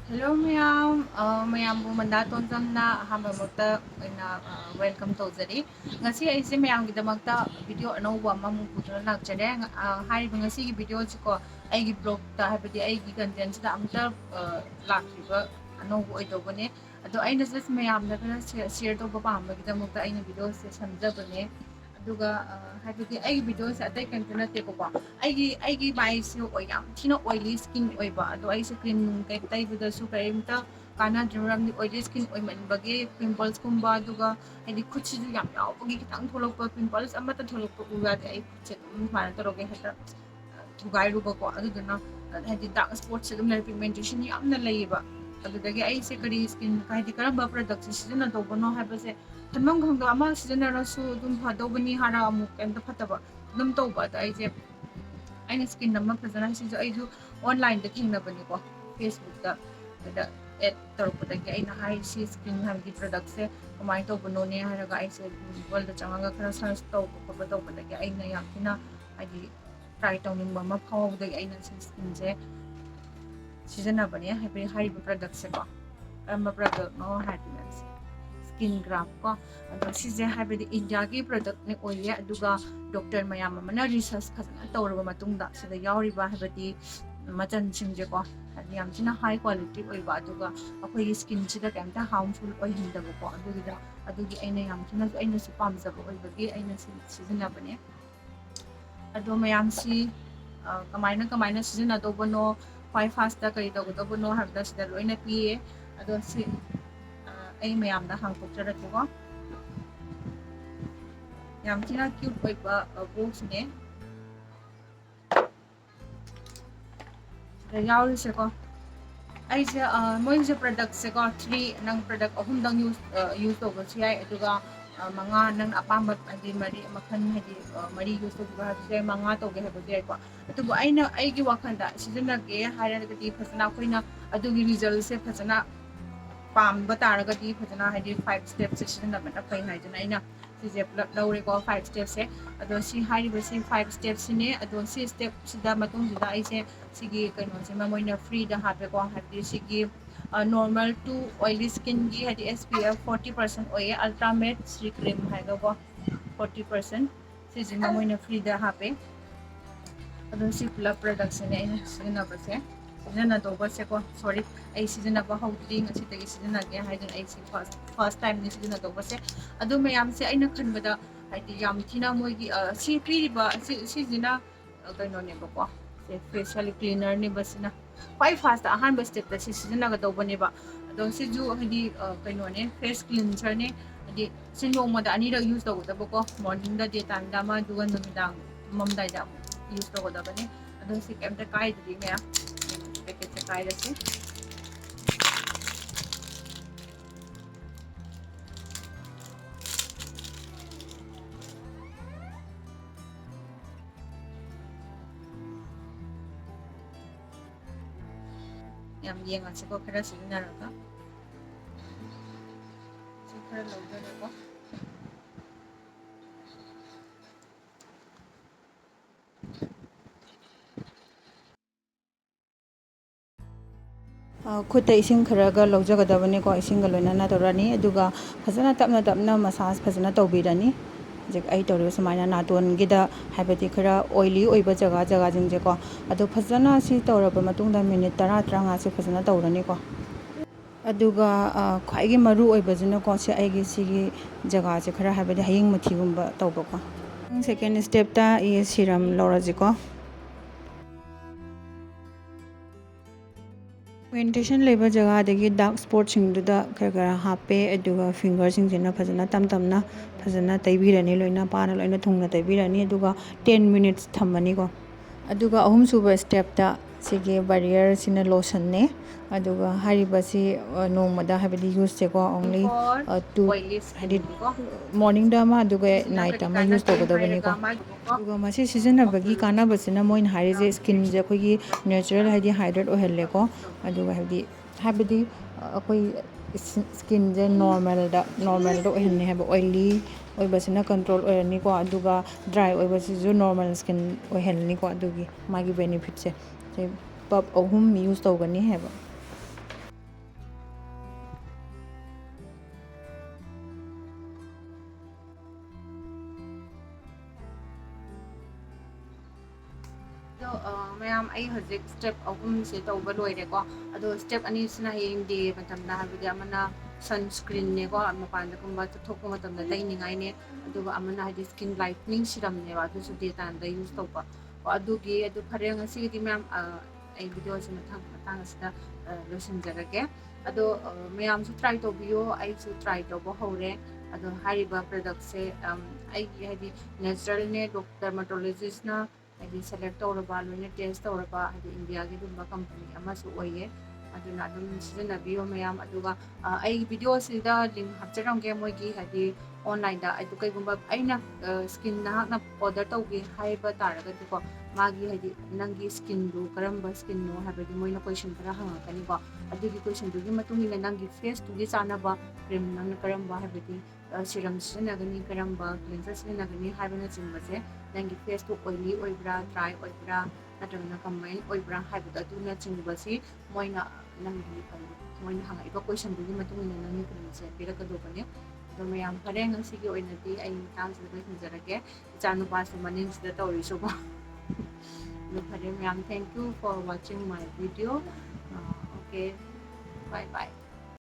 Hello mayam, mayam bu manda tonjamna ahamamukta aina welcome tawjari. Ngasi aise mayamgidamagta video anauba amamu puduna lakjare. Hariba ngasi gi video chiko aigi blog ta habadi aigi content da amta lakriba anauba oidobane. Ado aina just mayamda kana share tawba pamagidamagta aina video se samjabane. ꯑꯗꯨꯒ ꯍꯥꯏꯕꯗꯤ ꯑꯩꯒꯤ ꯚꯤꯗꯤꯑꯣꯁꯦ ꯑꯇꯩ ꯀꯩꯝꯇ ꯅꯠꯇꯦꯕꯀꯣ ꯑꯩꯒꯤ ꯃꯥꯏꯁꯦ ꯌꯥꯝ ꯊꯤꯅ ꯑꯣꯏꯂꯤ ꯁ꯭ꯀꯤꯟ ꯑꯣꯏꯕ ꯑꯗꯣ ꯑꯩꯁꯦ ꯀ꯭ꯔꯤꯝ ꯅꯨꯡ ꯀꯩ ꯇꯩꯕꯗꯁꯨ ꯀꯔꯤꯝꯇ ꯀꯥꯟꯅꯗ꯭ꯔꯦ ꯃꯔꯝꯗꯤ ꯑꯣꯏꯂꯤ ꯁ꯭ꯀꯤꯟ ꯑꯣꯏꯃꯟꯕꯒꯤ ꯄꯤꯝꯄꯜꯁꯀꯨꯝꯕ ꯑꯗꯨꯒ ꯍꯥꯏꯗꯤ ꯈꯨꯠꯁꯤꯁꯨ ꯌꯥꯝ ꯌꯥꯎꯕꯒꯤ ꯈꯤꯇꯪ ꯊꯣꯛꯂꯛꯄ ꯄꯤꯝꯄꯜꯁ ꯑꯃꯠꯇ ꯊꯣꯛꯂꯛꯄ ꯎ ꯌꯥꯗꯦ ꯑꯩ ꯈꯨꯠꯁꯦ ꯑꯗꯨꯝ ꯁꯨꯃꯥꯏꯅ ꯇꯧꯔꯒꯦ ꯍꯦꯛꯇ ꯊꯨꯒꯥꯏꯔꯨꯕꯀꯣ ꯑꯗꯨꯗꯨꯅ ꯍꯥꯏꯗꯤ ꯗꯥꯔꯛ ꯁ꯭ꯄꯣꯠꯁꯦ ꯑꯗꯨꯝ ꯂꯩ ꯄꯤꯒꯃꯦꯟꯇꯦꯁꯟ ꯌꯥꯝꯅ ꯂꯩꯌꯦꯕ ꯑꯗꯨꯗꯒꯤ ꯑꯩꯁꯦ ꯀꯔꯤ ꯁ꯭ꯀꯤꯟ ꯍꯥꯏꯗꯤ ꯀꯔꯝꯕ ꯄ꯭ꯔꯗꯛꯁꯦ ꯁꯤꯖꯤꯟꯅꯗꯧꯕꯅꯣ ꯍꯥꯏꯕꯁꯦ ꯈꯟꯐꯝ ꯈꯪꯗ ꯑꯃ ꯁꯤꯖꯤꯟꯅꯔꯁꯨ ꯑꯗꯨꯝ ꯐꯗꯧꯕꯅꯤ ꯍꯥꯏꯔ ꯑꯃꯨꯛ ꯀꯩꯝꯇ ꯐꯠꯇꯕ ꯑꯗꯨꯝ ꯇꯧꯕ ꯑꯗ ꯑꯩꯁꯦ ꯑꯩꯅ ꯁ꯭ꯀꯤꯟ ꯑꯃ ꯐꯖꯅ ꯁꯤꯁꯨ ꯑꯩꯁꯨ ꯑꯣꯟꯂꯥꯏꯟꯗ ꯊꯦꯡꯅꯕꯅꯤꯀꯣ ꯐꯦꯁꯕꯨꯛꯇ ꯑꯗ ꯑꯦꯗ ꯇꯧꯔꯛꯄꯗꯒꯤ ꯑꯩꯅ ꯍꯥꯏ ꯁꯤ ꯁ꯭ꯀꯤꯟ ꯍꯥꯏꯕꯗꯤ ꯄ꯭ꯔꯗꯛꯁꯦ ꯀꯃꯥꯏꯅ ꯇꯧꯕꯅꯣꯅꯦ ꯍꯥꯏꯔꯒ ꯑꯩꯁꯦ ꯒꯨꯒꯜꯗ ꯆꯪꯉꯒ ꯈꯔ ꯁꯔꯆ ꯇꯧꯕ ꯈꯣꯠꯄ ꯇꯧꯕꯗꯒꯤ ꯑꯩꯅ ꯌꯥꯝ ꯊꯤꯅ ꯍꯥꯏꯗꯤ ꯇ꯭ꯔꯥꯏ ꯇꯧꯅꯤꯡꯕ ꯑꯃ ꯐꯥꯎꯕꯗꯒꯤ ꯑꯩꯅ ꯁꯤ ꯁ꯭ꯀꯤꯟꯁꯦ ꯁꯤꯖꯤꯟꯅꯕꯅꯦ ꯍꯥꯏꯕꯗꯤ ꯍꯥꯏꯔꯤꯕ ꯄ꯭ꯔꯗꯛꯁꯦꯀꯣ ꯀꯔꯝꯕ ꯄ꯭ꯔꯗꯛꯅꯣ ꯍꯥꯏꯕꯗꯤ ꯁ꯭ꯀꯤꯟ ꯒ꯭ꯔꯥꯐ ꯀꯣ ꯑꯗꯣ ꯁꯤꯁꯦ ꯍꯥꯏꯕꯗꯤ ꯏꯟꯗꯤꯌꯥꯒꯤ ꯄ꯭ꯔꯗꯛꯅꯦ ꯑꯣꯏꯌꯦ ꯑꯗꯨꯒ ꯗꯣꯛꯇꯔ ꯃꯌꯥꯝ ꯑꯃꯅ ꯔꯤꯁꯔꯁ ꯐꯖꯅ ꯇꯧꯔꯕ ꯃꯇꯨꯡꯗ ꯁꯤꯗ ꯌꯥꯎꯔꯤꯕ ꯍꯥꯏꯕꯗꯤ ꯃꯆꯜꯁꯤꯡꯁꯦꯀꯣ ꯍꯥꯏꯗꯤ ꯌꯥꯝ ꯊꯤꯅ ꯍꯥꯏ ꯀ꯭ꯋꯥꯂꯤꯇꯤ ꯑꯣꯏꯕ ꯑꯗꯨꯒ ꯑꯩꯈꯣꯏꯒꯤ ꯁ꯭ꯀꯤꯟꯁꯤꯗ ꯀꯩꯝꯇ ꯍꯥꯔꯝꯐꯨꯜ ꯑꯣꯏꯍꯟꯗꯕꯀꯣ ꯑꯗꯨꯒꯤ ꯑꯩꯅ ꯌꯥꯝ ꯊꯤꯅꯁꯨ ꯑꯩꯅꯁꯨ ꯄꯥꯝꯖꯕ ꯑꯣꯏꯕꯒꯤ ꯑꯩꯅ ꯁꯤꯖꯤꯟꯅꯕꯅꯦ ꯑꯗꯣ ꯃꯌꯥꯝꯁꯤ ꯀꯃꯥꯏꯅ ꯁꯤꯖꯤꯟꯅꯗꯧꯕꯅꯣ ꯈ꯭ꯋꯥꯏ ꯐꯥꯁꯇ ꯀꯔꯤ ꯇꯧꯒꯗꯧꯕꯅꯣ ꯍꯥꯏꯕꯗ ꯁꯤꯗ ꯂꯣꯏꯅ ꯄꯤꯌꯦ ꯑꯗꯣ ꯁꯤ ꯑꯩ ꯃꯌꯥꯝꯗ ꯍꯥꯡꯗꯣꯛꯆꯔꯛꯀꯦꯀꯣ ꯌꯥꯝ ꯊꯤꯅ ꯀ꯭ꯌꯨꯠ ꯑꯣꯏꯕ ꯕꯣꯛꯁꯅꯦ ꯁꯤꯗ ꯌꯥꯎꯔꯤꯁꯦꯀꯣ ꯑꯩꯁꯦ ꯃꯣꯏꯁꯦ ꯄ꯭ꯔꯗꯛꯁꯦꯀꯣ ꯅꯪ ꯄ꯭ꯔꯗꯛ ꯑꯍꯨꯝꯗꯪ ꯌꯨꯁ ꯇꯧꯕꯁꯨ ꯌꯥꯏ ꯑꯗꯨꯒ ꯃꯉꯥ ꯅꯪ ꯑꯄꯥꯝꯕ ꯍꯥꯏꯗꯤ ꯃꯈꯜ ꯍꯥꯏꯗꯤ ꯃꯔꯤ ꯌꯨꯁ ꯇꯧꯕꯤꯕ ꯍꯥꯏꯕꯁꯨ ꯌꯥꯏ ꯃꯉꯥ ꯇꯧꯒꯦ ꯍꯥꯏꯕꯁꯨ ꯌꯥꯏꯀꯣ ꯑꯗꯨꯕꯨ ꯑꯩꯒꯤ ꯋꯥꯈꯜꯗ ꯁꯤꯖꯤꯟꯅꯒꯦ ꯍꯥꯏꯔꯒꯗꯤ ꯐꯖꯅ ꯑꯩꯈꯣꯏꯅ ꯑꯗꯨꯒꯤ ꯔꯤꯖꯜꯁꯦ ꯐꯖꯅ ꯄꯥꯝꯕ ꯇꯥꯔꯒꯗꯤ ꯐꯖꯅ ꯍꯥꯏꯗꯤ 5 ꯁ꯭ꯇꯦꯞꯁꯦ ꯁꯤꯖꯤꯟꯅꯕꯅ ꯐꯩ ꯍꯥꯏꯗꯅ ꯑꯩꯅ ꯁꯤꯁꯦ ꯄꯨꯂꯞ ꯂꯧꯔꯦꯀꯣ 5 ꯁ꯭ꯇꯦꯞꯁꯦ ꯑꯗꯣ ꯁꯤ ꯍꯥꯏꯔꯤꯕꯁꯤ 5 ꯁ꯭ꯇꯦꯞꯁꯤꯅꯦ ꯑꯗꯣ ꯁꯤ ꯁ꯭ꯇꯦꯞꯁꯤꯗ ꯃꯇꯨꯡꯁꯤꯗ ꯑꯩꯁꯦ ꯁꯤꯒꯤ ꯀꯩꯅꯣꯁꯤꯃ ꯃꯣꯏꯅ ꯐ꯭ꯔꯤꯗ ꯍꯥꯞꯄꯦꯀꯣ ꯍꯥꯏꯕꯗꯤ ꯁꯤꯒꯤ ꯅꯣꯔꯃꯦꯜ ꯇꯨ ꯑꯣꯏꯂꯤ ꯁ꯭ꯀꯤꯟꯒꯤ ꯍꯥꯏꯗꯤ SPF 40% ꯑꯣꯏꯌꯦ ꯑꯜꯇ꯭ꯔꯥꯃꯦꯠ ꯁꯤ ꯀ꯭ꯔꯤꯝ ꯍꯥꯏꯒꯀꯣ 40% ꯁꯤꯁꯤꯃ ꯃꯣꯏꯅ ꯐ꯭ꯔꯤꯗ ꯍꯥꯞꯄꯦ ꯑꯗꯣ ꯁꯤ ꯄꯨꯂꯞ ꯄ꯭ꯔꯗꯛꯁꯤꯅꯦ ꯑꯩꯅ ꯁꯤꯖꯤꯟꯅꯕꯁꯦ ꯁꯤꯖꯤꯟꯅꯗꯧꯕꯁꯦꯀꯣ ꯁꯣꯔꯤ ꯑꯩ ꯁꯤꯖꯤꯟꯅꯕ ꯍꯧꯗ꯭ꯔꯤ ꯉꯁꯤꯗꯒꯤ ꯁꯤꯖꯤꯟꯅꯒꯦ ꯍꯥꯏꯗꯅ ꯑꯩꯁꯤ ꯐꯥꯔꯁ ꯇꯥꯏꯝꯅꯤ ꯁꯤꯖꯤꯟꯅꯗꯧꯕꯁꯦ ꯑꯗꯨ ꯃꯌꯥꯝꯁꯦ ꯑꯩꯅ ꯈꯟꯕꯗ ꯍꯥꯏꯗꯤ ꯌꯥꯝ ꯊꯤꯅ ꯃꯣꯏꯒꯤ ꯁꯤ ꯄꯤꯔꯤꯕ ꯁꯤꯁꯤꯅ ꯀꯩꯅꯣꯅꯦꯕꯀꯣ ꯐꯦꯁꯤꯌꯦꯜ ꯀ꯭ꯂꯤꯅꯔꯅꯦꯕ ꯁꯤꯅ ꯈ꯭ꯋꯥꯏ ꯐꯥꯁꯇ ꯑꯍꯥꯟꯕ ꯁ꯭ꯇꯦꯞꯇ ꯁꯤ ꯁꯤꯖꯤꯟꯅꯒꯗꯧꯕꯅꯦꯕ ꯑꯗꯣ ꯁꯤꯁꯨ ꯍꯥꯏꯗꯤ ꯀꯩꯅꯣꯅꯦ ꯐꯦꯁ ꯀ꯭ꯂꯤꯟꯁꯔꯅꯦ ꯍꯥꯏꯗꯤ ꯁꯤ ꯅꯣꯡꯃꯗ ꯑꯅꯤꯔꯛ ꯌꯨꯁ ꯇꯧꯒꯗꯕꯀꯣ ꯃꯣꯔꯅꯤꯡꯗ ꯗꯦ ꯇꯥꯏꯝꯗ ꯑꯃ ꯑꯗꯨꯒ ꯅꯨꯃꯤꯗꯥꯡ ꯇꯨꯝꯃꯝꯗꯥꯏꯗ ꯑꯃꯨꯛ ꯌꯨꯁ ꯇꯧꯒꯗꯕꯅꯤ ꯑꯗꯣ ꯁꯤ ꯀꯩꯝꯇ ꯀꯥꯏꯗ꯭ꯔꯤ ꯃꯌꯥꯝ ꯄꯦꯀꯦꯠꯁꯦ ꯀꯥꯏꯔꯁꯤ ꯌꯥꯝ ꯌꯦꯡꯉꯁꯤꯀꯣ ꯈꯔ ꯁꯤꯖꯤꯟꯅꯔꯒ ꯁꯤ ꯈꯔ ꯂꯧꯖꯔꯦꯀꯣ ꯈꯨꯠꯇ ꯏꯁꯤꯡ ꯈꯔꯒ ꯂꯧꯖꯒꯗꯕꯅꯤꯀꯣ ꯏꯁꯤꯡꯒ ꯂꯣꯏꯅꯅ ꯇꯧꯔꯅꯤ ꯑꯗꯨꯒ ꯐꯖꯅ ꯇꯞꯅ ꯇꯞꯅ ꯃꯁꯥꯖ ꯐꯖꯅ ꯇꯧꯕꯤꯔꯅꯤ ꯍꯧꯖꯤꯛ ꯑꯩ ꯇꯧꯔꯤꯕ ꯁꯨꯃꯥꯏꯅ ꯅꯥꯇꯣꯟꯒꯤꯗ ꯍꯥꯏꯕꯗꯤ ꯈꯔ ꯑꯣꯏꯂꯤ ꯑꯣꯏꯕ ꯖꯒꯥꯁꯤꯡꯁꯦꯀꯣ ꯑꯗꯣ ꯐꯖꯅ ꯁꯤ ꯇꯧꯔꯕ ꯃꯇꯨꯡꯗ ꯃꯤꯅꯤꯠ 10-15ꯁꯦ ꯐꯖꯅ ꯇꯧꯔꯅꯤꯀꯣ ꯑꯗꯨꯒ ꯈ꯭ꯋꯥꯏꯒꯤ ꯃꯔꯨ ꯑꯣꯏꯕꯁꯤꯅꯀꯣ ꯑꯩꯒꯤ ꯁꯤꯒꯤ ꯖꯒꯥꯁꯦ ꯈꯔ ꯍꯥꯏꯕꯗꯤ ꯍꯌꯤꯡ ꯃꯊꯤꯒꯨꯝꯕ ꯇꯧꯕꯀꯣ ꯁꯦꯀꯦꯟ ꯁ꯭ꯇꯦꯞꯇ ꯁꯤꯔꯝ ꯂꯧꯔꯁꯤꯀꯣ ꯄꯤꯒꯃꯦꯟꯇꯦꯁꯟ ꯂꯩꯕ ꯖꯒꯥꯗꯒꯤ ꯗꯥꯔꯛ ꯁ꯭ꯄꯣꯠꯁꯤꯡꯗꯨꯗ ꯈꯔ ꯍꯥꯞꯄꯦ ꯑꯗꯨꯒ ꯐꯤꯡꯒꯔꯁꯤꯡꯁꯤꯅ ꯐꯖꯅ ꯇꯞꯅ ꯐꯖꯅ ꯇꯩꯕꯤꯔꯅꯤ ꯂꯣꯏꯅ ꯄꯥꯅ ꯂꯣꯏꯅ ꯊꯨꯡꯅ ꯇꯩꯕꯤꯔꯅꯤ ꯑꯗꯨꯒ 10 ꯃꯤꯅꯤꯠꯁ ꯊꯝꯃꯅꯤꯀꯣ ꯑꯗꯨꯒ ꯑꯍꯨꯝꯁꯨꯕ ꯁ꯭ꯇꯦꯞꯇ ꯁꯤꯒꯤ ꯕꯥꯔꯤꯌꯔꯁꯤꯅ ꯂꯣꯁꯟꯅꯦ ꯑꯗꯨꯒ ꯍꯥꯏꯔꯤꯕꯁꯤ ꯅꯣꯡꯃꯗ ꯍꯥꯏꯕꯗꯤ ꯌꯨꯁꯁꯦꯀꯣ ꯑꯣꯡꯂꯤ ꯇꯨ ꯍꯥꯏꯗꯤ ꯃꯣꯔꯅꯤꯡꯗ ꯑꯃ ꯑꯗꯨꯒ ꯅꯥꯏꯠ ꯑꯃ ꯌꯨꯁ ꯇꯧꯒꯗꯕꯅꯤꯀꯣ ꯑꯗꯨꯒ ꯃꯁꯤ ꯁꯤꯖꯤꯟꯅꯕꯒꯤ ꯀꯥꯟꯅꯕꯁꯤꯅ ꯃꯣꯏꯅ ꯍꯥꯏꯔꯤꯁꯦ ꯁ꯭ꯀꯤꯟꯁꯦ ꯑꯩꯈꯣꯏꯒꯤ ꯅꯦꯆꯔꯦꯜ ꯍꯥꯏꯗꯤ ꯍꯥꯏꯗ꯭ꯔꯦꯠ ꯑꯣꯏꯍꯜꯂꯦꯀꯣ ꯑꯗꯨꯒ ꯍꯥꯏꯕꯗꯤ ꯑꯩꯈꯣꯏ ꯁ꯭ꯀꯤꯟꯁꯦ ꯅꯣꯔꯃꯦꯜꯗ ꯑꯣꯏꯍꯟꯅꯤ ꯍꯥꯏꯕ ꯑꯣꯏꯂꯤ ꯑꯣꯏꯕꯁꯤꯅ ꯀꯟꯇ꯭ꯔꯣꯜ ꯑꯣꯏꯔꯅꯤꯀꯣ ꯑꯗꯨꯒ ꯗ꯭ꯔꯥꯏ ꯑꯣꯏꯕꯁꯤꯁꯨ ꯅꯣꯔꯃꯦꯜ ꯁ꯭ꯀꯤꯟ ꯑꯣꯏꯍꯜꯂꯅꯤꯀꯣ ꯑꯗꯨꯒꯤ ꯃꯥꯒꯤ ꯕꯦꯅꯤꯐꯤꯠꯁꯦ ꯄꯞ 3 ꯌꯨꯁ ꯇꯧꯒꯅꯤ ꯍꯥꯏꯕ ꯃꯌꯥꯝ ꯑꯩ ꯍꯧꯖꯤꯛ ꯁ꯭ꯇꯦꯞ ꯑꯍꯨꯝꯁꯦ ꯇꯧꯕ ꯂꯣꯏꯔꯦꯀꯣ ꯑꯗꯣ ꯁ꯭ꯇꯦꯞ ꯑꯅꯤꯁꯤꯅ ꯍꯌꯦꯡ ꯗꯦ ꯃꯇꯝꯗ ꯍꯥꯏꯕꯗꯤ ꯑꯃꯅ ꯁꯟꯁꯀ꯭ꯔꯤꯟꯅꯦꯀꯣ ꯃꯄꯥꯟꯗꯒꯨꯝꯕ ꯆꯠꯊꯣꯛꯄ ꯃꯇꯝꯗ ꯇꯩꯅꯤꯡꯉꯥꯏꯅꯦ ꯑꯗꯨꯒ ꯑꯃꯅ ꯍꯥꯏꯗꯤ ꯁ꯭ꯀꯤꯟ ꯂꯥꯏꯠꯅꯤꯡ ꯁꯤꯔꯝꯅꯦꯕ ꯑꯗꯨꯁꯨ ꯗꯦ ꯇꯥꯏꯝꯗ ꯌꯨꯁ ꯇꯧꯕ ꯑꯗꯨꯒꯤ ꯑꯗꯨ ꯐꯔꯦ ꯉꯁꯤꯒꯤꯗꯤ ꯃꯌꯥꯝ ꯑꯩ ꯚꯤꯗꯤꯑꯣꯁꯦ ꯃꯇꯥꯡ ꯑꯁꯤꯗ ꯂꯣꯏꯁꯤꯟꯖꯔꯒꯦ ꯑꯗꯣ ꯃꯌꯥꯝꯁꯨ ꯇ꯭ꯔꯥꯏ ꯇꯧꯕꯤꯌꯣ ꯑꯩꯁꯨ ꯇ꯭ꯔꯥꯏ ꯇꯧꯕ ꯍꯧꯔꯦ ꯑꯗꯣ ꯍꯥꯏꯔꯤꯕ ꯄ꯭ꯔꯗꯛꯁꯦ ꯑꯩꯒꯤ ꯍꯥꯏꯗꯤ ꯅꯦꯆꯔꯦꯜꯅꯦ ꯗꯔꯃꯥꯇꯣꯂꯣꯖꯤꯁꯅ ꯍꯥꯏꯗꯤ ꯁꯦꯂꯦꯛ ꯇꯧꯔꯕ ꯂꯣꯏꯅ ꯇꯦꯁ ꯇꯧꯔꯕ ꯍꯥꯏꯗꯤ ꯏꯟꯗꯤꯌꯥꯒꯤꯒꯨꯝꯕ ꯀꯝꯄꯅꯤ ꯑꯃꯁꯨ ꯑꯣꯏꯌꯦ ꯑꯗꯨꯅ ꯑꯗꯨꯝ ꯁꯤꯖꯤꯟꯅꯕꯤꯌꯣ ꯃꯌꯥꯝ ꯑꯗꯨꯒ ꯑꯩ ꯚꯤꯗꯤꯑꯣꯁꯤꯗ ꯂꯤꯡ ꯍꯥꯞꯆꯔꯝꯒꯦ ꯃꯣꯏꯒꯤ ꯍꯥꯏꯗꯤ ꯑꯣꯟꯂꯥꯏꯟꯗ ꯑꯗꯨ ꯀꯩꯒꯨꯝꯕ ꯑꯩꯅ ꯁ꯭ꯀꯤꯟ ꯅꯍꯥꯛꯅ ꯑꯣꯔꯗꯔ ꯇꯧꯒꯦ ꯍꯥꯏꯕ ꯇꯥꯔꯒꯗꯤꯀꯣ ꯃꯥꯒꯤ ꯍꯥꯏꯗꯤ ꯅꯪꯒꯤ ꯁ꯭ꯀꯤꯟꯗꯨ ꯀꯔꯝꯕ ꯁ꯭ꯀꯤꯟꯅꯣ ꯍꯥꯏꯕꯗꯤ ꯃꯣꯏꯅ ꯀꯣꯏꯁꯟ ꯈꯔ ꯍꯪꯉꯛꯀꯅꯤꯀꯣ ꯑꯗꯨꯒꯤ ꯀꯣꯏꯁꯟꯗꯨꯒꯤ ꯃꯇꯨꯡ ꯏꯟꯅ ꯅꯪꯒꯤ ꯐꯦꯁꯇꯨꯒꯤ ꯆꯥꯅꯕ ꯀ꯭ꯔꯤꯝ ꯅꯪꯅ ꯀꯔꯝꯕ ꯍꯥꯏꯕꯗꯤ ꯁꯤꯔꯝ ꯁꯤꯖꯤꯟꯅꯒꯅꯤ ꯀꯔꯝꯕ ꯀ꯭ꯂꯤꯟꯖꯔ ꯁꯤꯖꯤꯟꯅꯒꯅꯤ ꯍꯥꯏꯕꯅꯆꯤꯡꯕꯁꯦ ꯅꯪꯒꯤ ꯐꯦꯁꯇꯨ ꯑꯣꯏꯂꯤ ꯑꯣꯏꯕ꯭ꯔꯥ ꯗ꯭ꯔꯥꯏ ꯑꯣꯏꯕ꯭ꯔꯥ ꯅꯠꯇ꯭ꯔꯒꯅ ꯀꯃꯥꯏꯅ ꯑꯣꯏꯕ꯭ꯔꯥ ꯍꯥꯏꯕꯗꯣ ꯑꯗꯨꯅꯆꯤꯡꯕꯁꯤ ꯃꯣꯏꯅ ꯅꯪꯒꯤ ꯃꯣꯏꯅ ꯍꯪꯉꯛꯏꯕ ꯀꯣꯏꯁꯟꯗꯨꯒꯤ ꯃꯇꯨꯡ ꯏꯟꯅ ꯅꯪꯒꯤ ꯀ꯭ꯔꯤꯝꯁꯦ ꯄꯤꯔꯛꯀꯗꯧꯕꯅꯦ ꯑꯗꯣ ꯃꯌꯥꯝ ꯐꯔꯦ ꯉꯁꯤꯒꯤ ꯑꯣꯏꯅꯗꯤ ꯑꯩ ꯃꯇꯥꯡꯁꯤꯗ ꯂꯣꯏꯁꯤꯟꯖꯔꯒꯦ ꯏꯆꯥꯅꯨꯄꯥꯁꯨ ꯃꯅꯤꯡꯁꯤꯗ ꯇꯧꯔꯤꯁꯨꯀꯣ ꯑꯗꯣ ꯐꯔꯦ ꯃꯌꯥꯝ thank you for watching my video okay bye by